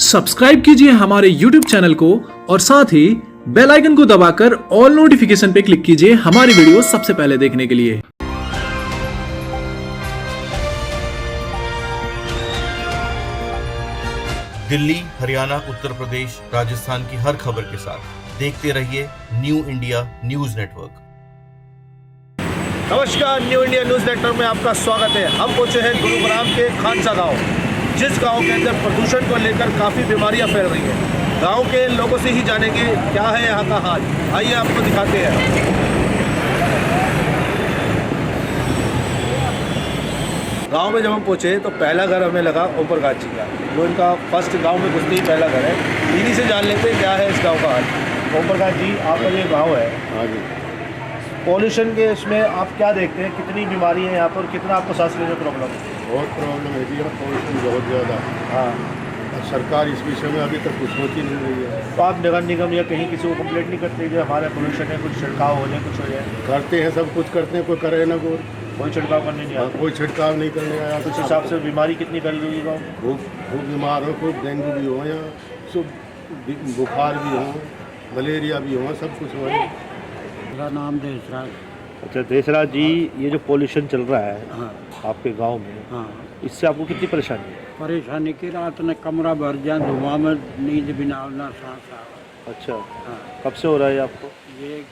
Subscribe कीजिए हमारे YouTube channel को और साथ ही बेल आइकन को दबाकर ऑल नोटिफिकेशन पे क्लिक कीजिए हमारी वीडियो सबसे पहले देखने के लिए। दिल्ली, हरियाणा, उत्तर प्रदेश, राजस्थान की हर खबर के साथ देखते रहिए न्यू इंडिया न्यूज नेटवर्क। नमस्कार, न्यू इंडिया न्यूज़ नेटवर्क में आपका स्वागत है। हम पहुंचे हैं गुरुग्राम के खानसा गांव, जिस गांव के अंदर प्रदूषण को लेकर काफ़ी बीमारियां फैल रही हैं। गांव के लोगों से ही जानेंगे क्या है यहाँ का हाल। आइए आपको दिखाते हैं। गांव में जब हम पहुंचे तो पहला घर हमें लगा ओम प्रकाश जी का, जो इनका फर्स्ट गांव में घुसते ही पहला घर है। इन्हीं से जान लेते हैं क्या है इस गाँव का हाल। ओम प्रकाश जी, आपका ये गाँव है, हाँ जी। पॉल्यूशन के इसमें आप क्या देखते हैं, कितनी बीमारी है यहाँ पर, कितना आपको सांस लेने में प्रॉब्लम है? बहुत प्रॉब्लम है जी, यहाँ पॉल्यूशन बहुत ज़्यादा है। हाँ, और सरकार इस विषय में अभी तक कुछ सोच ही नहीं रही है। तो आप नगर निगम या कहीं किसी को कंप्लेंट नहीं करते कि हमारा पोल्यूशन है, कुछ छिड़काव हो जाए, कुछ हो जाए? करते हैं, सब कुछ करते हैं, कोई करे ना कोई छिड़काव करने नहीं आता। कोई छिड़काव नहीं करने आया। उस हिसाब से बीमारी कितनी फैल रही है गाँव? खूब बीमार हो, खूब डेंगू भी हो, यहाँ सब बुखार भी हो, मलेरिया भी हो, सब कुछ हो। मेरा नाम देशराज। अच्छा देशराज जी, ये जो पोल्यूशन चल रहा है हाँ आपके गांव में, हाँ, इससे आपको कितनी परेशानी है? परेशानी की रात ने कमरा भर जाए, धुआं में नींद भी ना आना, सांस आ। अच्छा, हाँ, कब से हो रहा है आपको? ये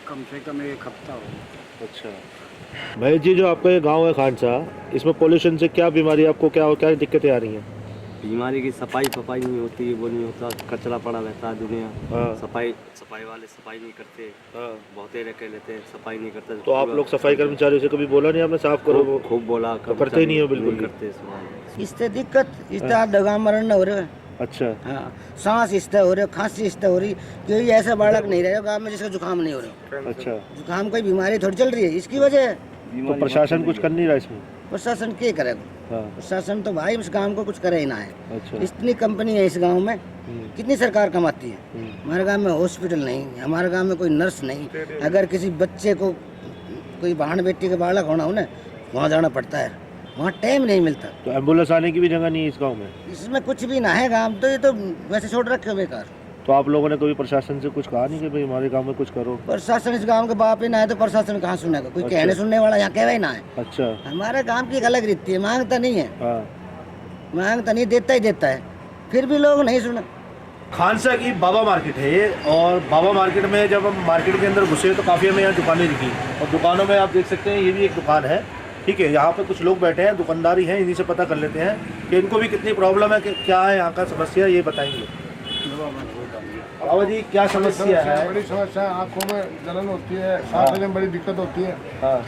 कम से कम एक हफ्ता हो गया। अच्छा महेश जी, जो आपका ये गांव है खानसा, इसमें पोल्यूशन से क्या बीमारी आपको क्या दिक्कतें आ रही हैं? बीमारी की सफाई नहीं होती है, वो नहीं होता, कचरा पड़ा रहता है दुनिया। हाँ। सफाई वाले सफाई नहीं करते, बहुते रखे लेते हैं, सफाई नहीं करते। तो आप लोग सफाई कर्मचारियों से कभी बोला नहीं आपने साफ करो? खूब बोला, तो करते ही नहीं हो, बिल्कुल नहीं करते सफाई। इससे दिक्कत इससे दगा मरण हो रहे। अच्छा, हाँ, सांस इससे हो रहे, खांसी इससे हो रही। कोई ऐसा बालक नहीं रहे गाँव में जिसका जुकाम नहीं हो रहा। अच्छा, जुकाम कोई बीमारी थोड़ी चल रही है, इसकी वजह है। तो प्रशासन कुछ कर नहीं रहा इसमें? प्रशासन क्या करेगा? हाँ। प्रशासन तो भाई इस गांव को कुछ करे ही ना है। अच्छा, इतनी कंपनी है इस गांव में, कितनी सरकार कमाती है। हमारे गांव में हॉस्पिटल नहीं, हमारे गांव में कोई नर्स नहीं। अगर किसी बच्चे को कोई बहन बेटी का बालक होना हो ना, वहाँ जाना पड़ता है, वहाँ टाइम नहीं मिलता। तो एम्बुलेंस आने की भी जगह नहीं है इस गाँव में? इसमें कुछ भी ना है गाँव, तो ये तो वैसे छोड़ रखे हो बेकार। तो आप लोगों ने कभी प्रशासन से कुछ कहा नहीं कि भाई हमारे गांव में कुछ करो? प्रशासन इस गांव के बाप ही ना है तो प्रशासन कहाँ सुनेगा? कोई कहने सुनने वाला यहाँ कहवा ही ना है। अच्छा, हमारे गांव की एक अलग रीति है, मांगता नहीं है। हाँ। मांगता नहीं, देता ही देता है, फिर भी लोग नहीं सुना। खानसा की बाबा मार्केट है ये, और बाबा मार्केट में जब हम मार्केट के अंदर घुसे तो काफ़ी हमें यहाँ दुकानें दिखी, और दुकानों में आप देख सकते हैं ये भी एक दुकान है। ठीक है, यहाँ पे कुछ लोग बैठे हैं, दुकानदारी हैं, इन्हीं से पता कर लेते हैं कि इनको भी कितनी प्रॉब्लम है, कि क्या है यहाँ का समस्या, ये बताएंगे। बाबा जी, क्या समस्या है? बड़ी समस्या, आँखों में जलन होती है, सांस लेने में बड़ी दिक्कत होती है, हाँ,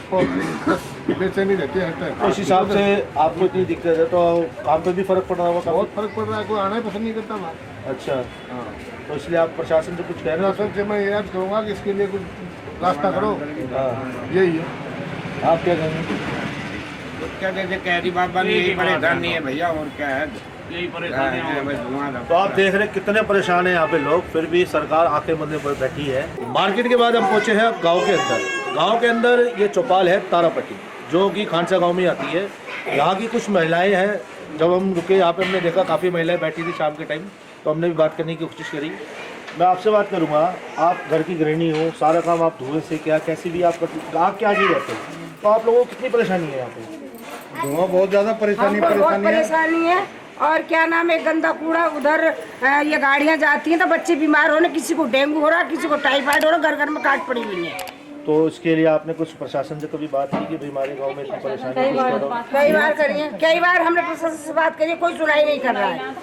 बेचैनी रहती है। उस हिसाब से आपको इतनी दिक्कत है तो काम पे भी फर्क पड़ रहा होगा? बहुत फर्क पड़ रहा है, कोई आना ही पसंद नहीं करता बाहर। अच्छा, हाँ, तो इसलिए आप प्रशासन से कुछ कह रहे प्रशासन से मैं ये याद करूँगा कि इसके लिए कुछ रास्ता करो। हाँ, यही है। आप क्या कहेंगे? क्या कहते कैरी बाबा ने यही परेशानी है भैया, और क्या है, यही परेशानी है। तो आप देख रहे हैं कितने परेशान हैं यहाँ पे लोग, फिर भी सरकार आंखें बंदे पर बैठी है। मार्केट के बाद हम पहुँचे हैं गांव के अंदर। गांव के अंदर ये चौपाल है तारापट्टी, जो कि खानसा गांव में आती है। यहाँ की कुछ महिलाएं हैं, जब हम रुके यहाँ पे हमने देखा काफ़ी महिलाएं बैठी थी शाम के टाइम, तो हमने भी बात करने की कोशिश करी। मैं आपसे बात करूँगा, आप घर की गृहिणी हो, सारा काम आप धुएं से क्या कैसी भी आप क्या जी रहते हैं, तो आप लोगों को कितनी परेशानी है यहाँ पे? धुआं बहुत ज़्यादा परेशानी है। और क्या नाम है, गंदा कूड़ा उधर, ये गाड़ियाँ जाती हैं तो बच्चे बीमार हो रहे, किसी को डेंगू हो रहा, किसी को टाइफाइड हो रहा, घर घर में काट पड़ी हुई है। तो इसके लिए आपने कुछ प्रशासन से कभी बात की कि भाई हमारे गांव में इतनी परेशानी? कई बार करी है, कई बार हमने प्रशासन से बात करी, कोई सुनाई नहीं कर रहा है।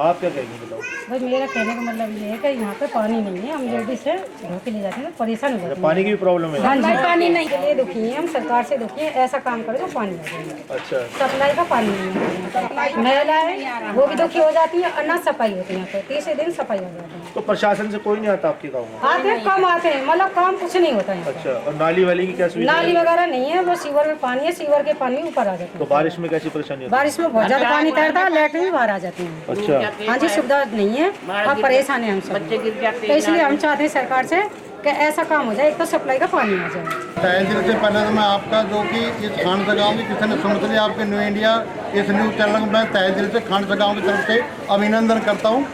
आप क्या कहेंगे बताओ? भाई मेरा कहने का मतलब ये है कि यहाँ पे पानी नहीं है, हम जल्दी से धो के ले जाते हैं, परेशान हो जाते हैं। पानी की भी प्रॉब्लम है? हाँ जी, पानी नहीं है, दुखी है, हम सरकार से दुखी है, ऐसा काम करें तो पानी आ जाए। अच्छा, सप्लाई का पानी नहीं है, महिलाएं वो भी दुखी हो जाती है, और ना सफाई होती है यहाँ पे, तीसरे दिन सफाई हो जाती है। तो प्रशासन से कोई नहीं आता आपके गाँव में? आते हैं, कम आते हैं, मतलब काम कुछ नहीं होता है। अच्छा, और नाली वाली की क्या सुविधा? नाली वगैरह नहीं है, वो सीवर में पानी है, सीवर के पानी ऊपर आ जाते हैं। तो बारिश में कैसी परेशानी होती है? बारिश में बहुत ज्यादा पानी तैरता है, लैट्रिन भी बाहर आ जाती है। अच्छा, हाँ जी, सुविधा नहीं है, अब परेशान है हम सब, तो इसलिए हम चाहते हैं सरकार से कि कि ऐसा काम हो जाए, एक तो सप्लाई का पानी आ जाए। तहे दिल से पहले तो मैं आपका जो कि इस खानसा गाँव की किसी ने सुन लिया आपके न्यू इंडिया इस न्यूज़ चैनल में, मैं तहे दिल से खानसा गाँव की तरफ से अभिनंदन करता हूँ।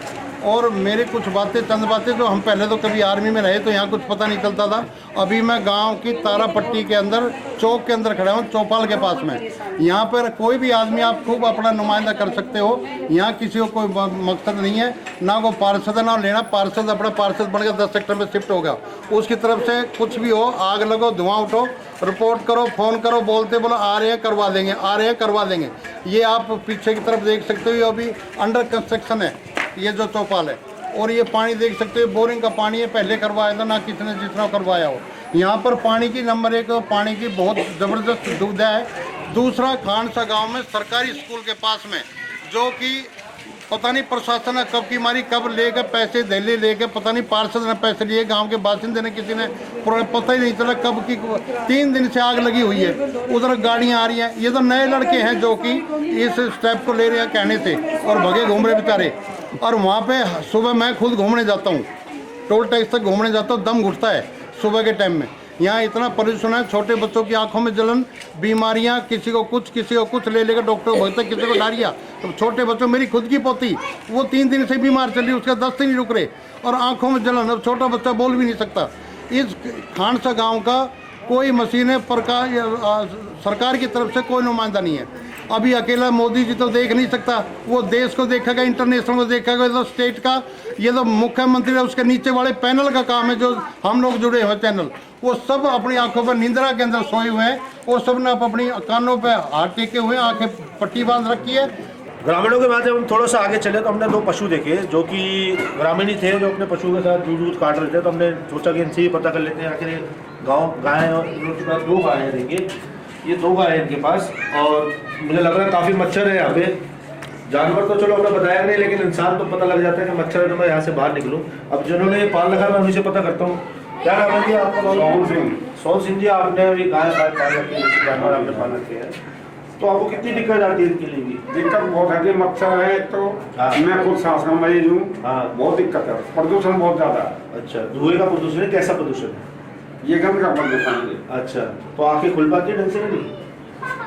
और मेरी कुछ बातें, चंद बातें, जो हम पहले तो कभी आर्मी में रहे तो यहाँ कुछ पता नहीं चलता था। अभी मैं गांव की तारा पट्टी के अंदर चौक के अंदर खड़ा हूँ, चौपाल के पास में। यहाँ पर कोई भी आदमी आप खूब अपना नुमाइंदा कर सकते हो। यहाँ किसी को कोई मकसद नहीं है, ना को पार्षद है ना लेना। पार्षद अपना पार्षद बन गया 10 सेक्टर में शिफ्ट होगा, उसकी तरफ से कुछ भी हो, आग लगो, धुआं उठो, रिपोर्ट करो, फ़ोन करो, बोलते बोलो आ रहे हैं करवा देंगे, आ रहे हैं करवा देंगे। ये आप पीछे की तरफ देख सकते हो, ये अभी अंडर कंस्ट्रक्शन है ये जो चौपाल है। और ये पानी देख सकते हो, बोरिंग का पानी है, पहले करवाया था ना किसी ने जितना करवाया हो। यहाँ पर पानी की नंबर 1 पानी की बहुत ज़बरदस्त सुविधा है। दूसरा, खानसा गांव में सरकारी स्कूल के पास में, जो कि पता नहीं प्रशासन ने कब की मारी, कब लेकर पैसे दिल्ली लेके, पता नहीं पार्षद ने पैसे लिए, गांव के बासिंदे ने, किसी ने पता ही नहीं चला कब की। 3 दिन से आग लगी हुई है, उधर गाड़ियां आ रही हैं। ये तो नए लड़के हैं जो कि इस स्टेप को ले रहे हैं कहने से, और भगे घूम रहे बेचारे। और वहाँ पे सुबह मैं खुद घूमने जाता हूँ, टोल टैक्स तक घूमने जाता हूँ, दम घुटता है सुबह के टाइम में। यहाँ इतना पॉल्यूशन है, छोटे बच्चों की आंखों में जलन, बीमारियाँ, किसी को कुछ ले लेकर डॉक्टर को भगता, किसी को डायरिया। तो छोटे बच्चों, मेरी खुद की पोती वो 3 दिन से बीमार चल रही, उसका 10 दिन नहीं रुक रहे, और आंखों में जलन। अब छोटा बच्चा बोल भी नहीं सकता। इस खानसा गांव का कोई मशीनें सरकार की तरफ से कोई नुमाइंदा नहीं है। अभी अकेला मोदी जी तो देख नहीं सकता, वो देश को देखेगा, इंटरनेशनल को देखेगा, तो स्टेट का, ये तो मुख्यमंत्री है, उसके नीचे वाले पैनल का काम है, जो हम लोग जुड़े हुए पैनल, वो सब अपनी आंखों पर निंद्रा के अंदर सोए हुए हैं। वो सब ने अपनी कानों पे हाथ टेके हुए, आंखें पट्टी बांध रखी है। ग्रामीणों के बाद जब हम थोड़ा सा आगे चले तो हमने 2 पशु देखे जो कि ग्रामीण ही थे, जो अपने पशुओं के साथ दूध काट रहे थे। तो हमने सोचा कि इनसे ही पता कर लेते हैं आखिर गाँव गाय और 2 गाय हैं। देखिए ये 2 गाय है इनके पास, और मुझे लग रहा है काफ़ी मच्छर है यहाँ पे। जानवर तो चलो हमने बताया नहीं, लेकिन इंसान तो पता लग जाता है कि मच्छर है, तो मैं यहाँ से बाहर निकलूँ। अब जिन्होंने ये पाल रखा है मैं उन्हीं से पता करता हूँ। क्या नाम है जी आपका? सोहन सिंह जी, आपने अभी गाय पाल रखी है, जानवर आपने पाल रखे हैं, तो आपको कितनी दिक्कत आती है इनके लिए? दिक्कत बहुत है, मच्छर है तो मैं खुद सांस का मरीज हूँ। हाँ, बहुत दिक्कत है, प्रदूषण बहुत ज़्यादा है। अच्छा, धुएं का प्रदूषण है? कैसा प्रदूषण है? ये गंद का प्रदूषण है। अच्छा, तो आंखें खुल पाती है ढंग से? नहीं,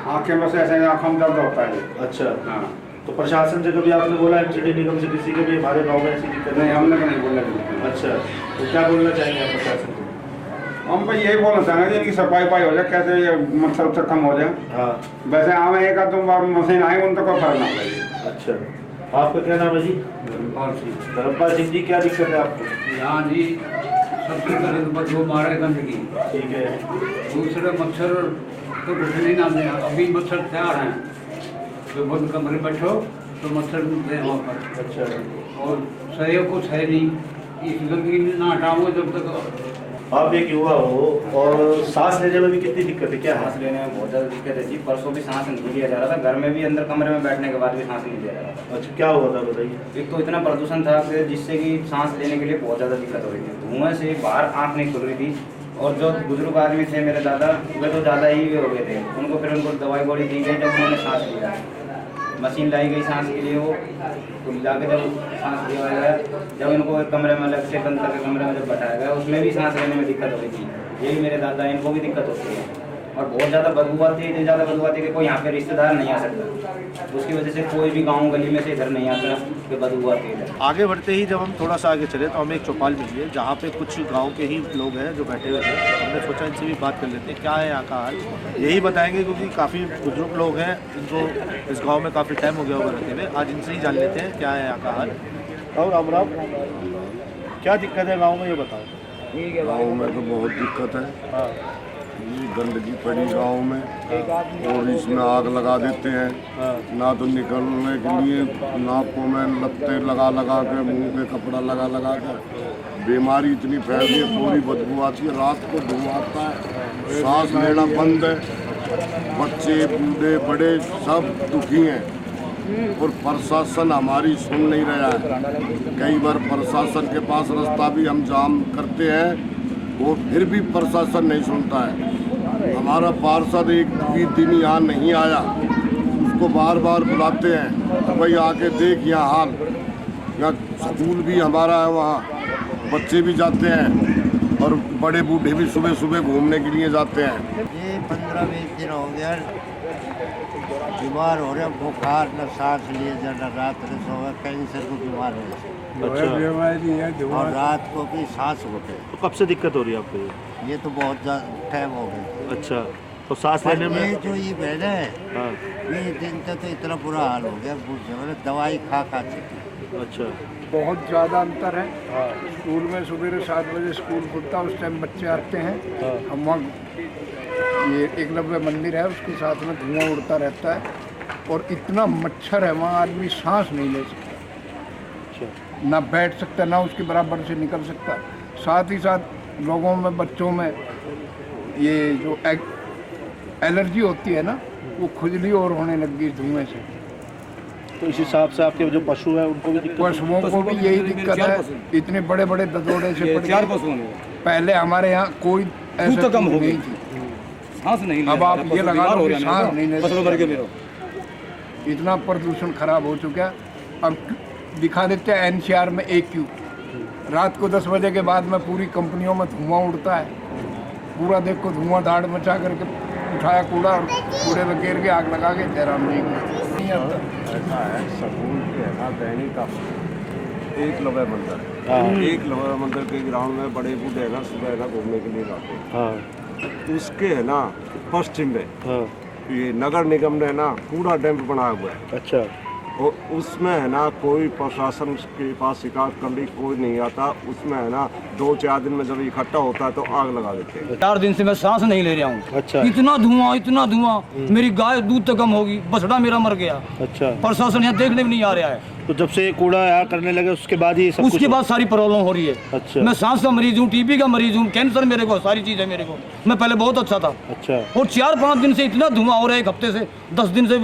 आंखें बस ऐसे आँखों में दर्द होता है। अच्छा, हाँ। तो प्रशासन से कभी आपने बोला, एमसीडी निगम से किसी के भी हमारे गाँव में ऐसी दिक्कत? नहीं, हमने नहीं बोला। अच्छा, तो क्या बोलना चाहेंगे आप प्रशासन को? हम भाई यही बोलना चाहेंगे कि सफाई हो जाए, कैसे ये मच्छर कम हो जाए। हाँ, वैसे आवे एक आध बार मशीन आए, उन तो कोई फर्क ना पड़े। अच्छा, आपका क्या नाम है जी? धर्मपाल सिंह जी, क्या दिक्कत है आपको? यहाँ जी सबसे पहले तो बदबू मारे गंदगी, ठीक है। दूसरे मच्छर तो कुछ नहीं नाम है, अभी मच्छर तैयार हैं, तो बंद कमरे बैठो तो मच्छर मिलते हैं वहाँ पर। अच्छा, और सहयोग कुछ है नहीं, इस गंदगी ना हटाओगे जब तक। आप एक युवा हो, और सांस लेने में भी कितनी दिक्कत है? क्या सांस लेने में बहुत ज़्यादा दिक्कत है जी। परसों भी सांस नहीं लिया जा रहा था, घर में भी अंदर कमरे में बैठने के बाद भी सांस नहीं लिया जा रहा था। अच्छा, क्या हुआ था बताइए? एक तो इतना प्रदूषण था कि जिससे कि सांस लेने के लिए बहुत ज़्यादा दिक्कत हो रही थी। धुएं से बाहर आँख नहीं खुल रही थी, और जो बुजुर्ग आदमी थे मेरे दादा, वे तो ज़्यादा ही हो गए थे। उनको फिर उनको दवाई गोली दी गई, जब उन्होंने सांस लिया, मशीन लाई गई सांस के लिए, वो तो ला के जब सांस लिया गया, जब इनको एक कमरे में अलग से बंद करके कमरे में जब बैठाया गया, उसमें भी सांस लेने में दिक्कत हो रही थी। यही मेरे दादा, इनको भी दिक्कत होती है, और बहुत ज़्यादा बदबू आती है, इतनी ज़्यादा बदबू आती है कि कोई यहाँ पे रिश्तेदार नहीं आ सकता। उसकी वजह से कोई भी गाँव गली में से इधर नहीं आता कि बदबू आती है। आगे बढ़ते ही जब हम थोड़ा सा आगे चले तो हमें एक चौपाल मिली है, जहाँ पे कुछ गांव के ही लोग हैं जो बैठे हुए थे। हमने सोचा इनसे भी बात कर लेते हैं, क्या है यहाँ का हाल, यही बताएंगे, क्योंकि काफ़ी बुजुर्ग लोग हैं, इनको इस गाँव में काफ़ी टाइम हो गया होगा रहते हुए। आज इनसे ही जान लेते हैं क्या है यहाँ का हाल। और राम राम, क्या दिक्कत है गाँव में, ये बताओ। गाँव में तो बहुत दिक्कत है। हाँ, ये गंदगी पड़ी गांव में, और इसमें आग लगा देते हैं। ना तो निकलने के लिए नाकों में लत्ते लगा के, मुंह पे कपड़ा लगा के, बीमारी इतनी फैल गई, थोड़ी बदबू आती है, रात को धुआं आता है, सांस लेना बंद है, बच्चे बूढ़े बड़े सब दुखी हैं। और प्रशासन हमारी सुन नहीं रहा है। कई बार प्रशासन के पास रास्ता भी हम जाम करते हैं, वो फिर भी प्रशासन नहीं सुनता है। हमारा पार्षद एक भी दिन यहाँ नहीं आया, उसको बार बार बुलाते हैं, तो भाई आके देख यहाँ हाल। यहाँ स्कूल भी हमारा है, वहाँ बच्चे भी जाते हैं, और बड़े बूढ़े भी सुबह सुबह घूमने के लिए जाते हैं। ये 15-20 दिन हो गया बीमार हो रहे, बुखार न सांस लिए न रात में सोए, कैंसर को बीमार हो अच्छा। और रात को भी सांस होते। तो कब से दिक्कत हो रही है आपको? ये तो बहुत टाइम हो गया। अच्छा, तो सांस लेने में ये जो ये बहने है, हाँ। ये दिन तक तो इतना बुरा हाल हो गया, मैंने दवाई खा चुकी। अच्छा, बहुत ज़्यादा अंतर है। स्कूल में सुबह 7 बजे स्कूल खुलता है, उस टाइम बच्चे आते हैं। हम वहाँ ये एकलव्य मंदिर है, उसके साथ में धुआं उड़ता रहता है और इतना मच्छर है वहाँ, आदमी सांस नहीं ले सकता, ना बैठ सकता, ना उसके बराबर से निकल सकता। साथ ही साथ लोगों में, बच्चों में ये जो एलर्जी होती है ना, वो खुजली और होने लग गई धुएं से। तो इस हिसाब से आपके जो पशु है उनको भी दिक्कत? पशुओं को भी यही दिक्कत है, इतने बड़े बड़े ददोड़े से पड़ गए। पहले हमारे यहाँ कोई ऐसा कम हो गई थी, सांस नहीं, अब आप ये लगा लो कि सांस नहीं ले सकते। इतना प्रदूषण खराब हो चुका है। अब दिखा देते हैं एनसीआर में AQ, रात को 10 बजे के बाद में पूरी कंपनियों में धुआं उड़ता है, पूरा देखो धुआं धाड़ मचा करके उठाया कूड़ा और कूड़े में गिर के आग लगा के जयराम जी ऐसा है। स्कूल के है ना दैनिक एकलव्य मंदिर, एकलव्य मंदिर के ग्राउंड में बड़े बूढ़े है ना सुबह है ना घूमने के लिए जाते हैं। उसके है ना पश्चिम में ये नगर निगम ने ना कूड़ा डैम्प बनाया हुआ है। अच्छा, और उसमें है ना कोई प्रशासन के पास शिकायत करने कोई नहीं आता। उसमें है ना 2-4 दिन में जब इकट्ठा होता है तो आग लगा देते हैं। 4 दिन से मैं सांस नहीं ले रहा हूँ। अच्छा, इतना धुआं, मेरी गाय दूध तक कम होगी, बछड़ा मेरा मर गया। अच्छा, प्रशासन यहाँ देखने भी नहीं आ रहा है। तो जब से कूड़ा यहाँ करने लगे उसके बाद ही सब उसके बाद सारी प्रॉब्लम हो रही है। अच्छा, मैं सांस का मरीज हूँ, TB का मरीज हूँ, कैंसर मेरे को, सारी चीज़ है मेरे को। मैं पहले बहुत अच्छा था। अच्छा, और 4-5 दिन से इतना धुआं हो रहा है, 1 हफ्ते से, 10 दिन से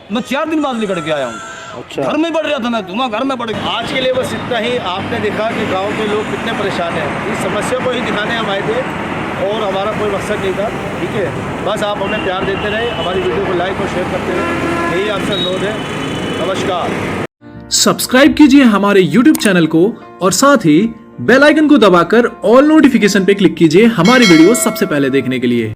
मैं 4 दिन बाद निकल के आया हूँ। अच्छा, घर में बढ़ रहा था मैं, धुआं घर में बढ़ गया। आज के लिए बस इतना ही। आपने देखा कि गांव के लोग कितने परेशान हैं। इस समस्या को ही दिखाने हम आए थे और हमारा कोई मकसद नहीं था। ठीक है, बस आप हमें प्यार देते रहे, हमारी वीडियो को लाइक और शेयर करते रहे, यही आपसे अनुरोध है। नमस्कार। सब्सक्राइब कीजिए हमारे YouTube चैनल को और साथ ही बेल आइकन को दबाकर ऑल नोटिफिकेशन पे क्लिक कीजिए हमारी वीडियो सबसे पहले देखने के लिए।